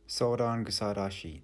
Soran Gusadashi.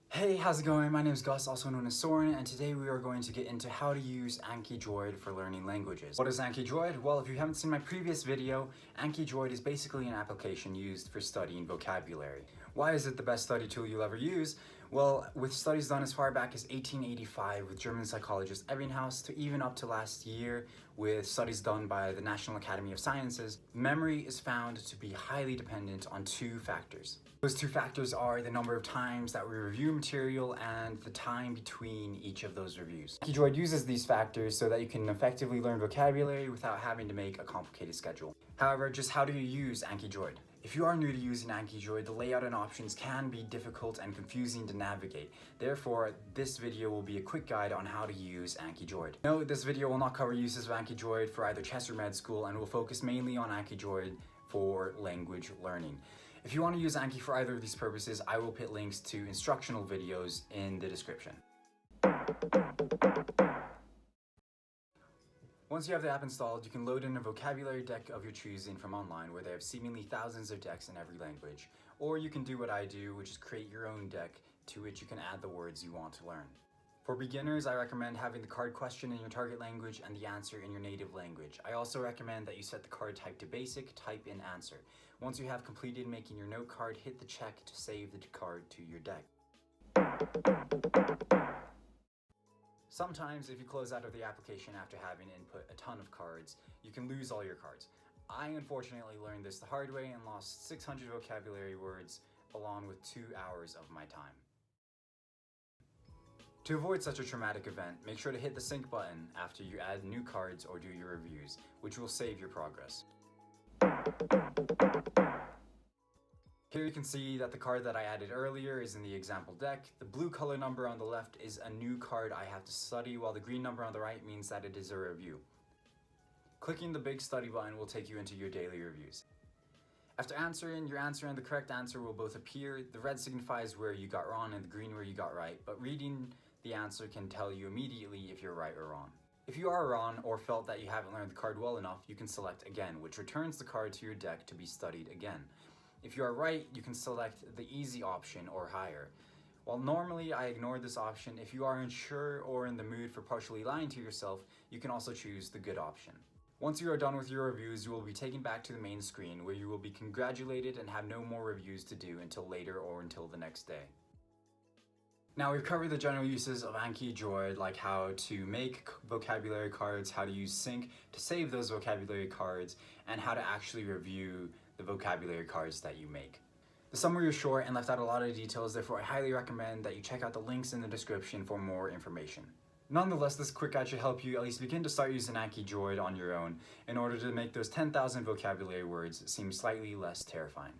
Hey, how's it going? My name is Gus, also known as Soren, and today we are going to get into how to use AnkiDroid for learning languages. What is AnkiDroid? Well, if you haven't seen my previous video, AnkiDroid is basically an application used for studying vocabulary. Why is it the best study tool you'll ever use? Well, with studies done as far back as 1885 with German psychologist Ebbinghaus to even up to last year with studies done by the National Academy of Sciences, memory is found to be highly dependent on two factors. Those two factors are the number of times that we review material and the time between each of those reviews. AnkiDroid uses these factors so that you can effectively learn vocabulary without having to make a complicated schedule. However, just how do you use AnkiDroid? If you are new to using AnkiDroid, the layout and options can be difficult and confusing to navigate. Therefore, this video will be a quick guide on how to use AnkiDroid. Note, this video will not cover uses of AnkiDroid for either chess or med school and will focus mainly on AnkiDroid for language learning. If you want to use Anki for either of these purposes, I will put links to instructional videos in the description. Once you have the app installed, you can load in a vocabulary deck of your choosing from online where they have seemingly thousands of decks in every language. Or you can do what I do, which is create your own deck to which you can add the words you want to learn. For beginners, I recommend having the card question in your target language and the answer in your native language. I also recommend that you set the card type to basic, type in answer. Once you have completed making your note card, hit the check to save the card to your deck. Sometimes, if you close out of the application after having input a ton of cards, you can lose all your cards. I unfortunately learned this the hard way and lost 600 vocabulary words along with 2 hours of my time. To avoid such a traumatic event, make sure to hit the sync button after you add new cards or do your reviews, which will save your progress. Here you can see that the card that I added earlier is in the example deck. The blue color number on the left is a new card I have to study, while the green number on the right means that it is a review. Clicking the big study button will take you into your daily reviews. After answering, your answer and the correct answer will both appear. The red signifies where you got wrong and the green where you got right, but reading the answer can tell you immediately if you're right or wrong. If you are wrong or felt that you haven't learned the card well enough, you can select again, which returns the card to your deck to be studied again. If you are right, you can select the easy option or higher. While normally I ignore this option, if you are unsure or in the mood for partially lying to yourself, you can also choose the good option. Once you are done with your reviews, you will be taken back to the main screen where you will be congratulated and have no more reviews to do until later or until the next day. Now we've covered the general uses of AnkiDroid, like how to make vocabulary cards, how to use sync to save those vocabulary cards, and how to actually review the vocabulary cards that you make. The summary is short and left out a lot of details, therefore I highly recommend that you check out the links in the description for more information. Nonetheless, this quick guide should help you at least begin to start using AnkiDroid on your own in order to make those 10,000 vocabulary words seem slightly less terrifying.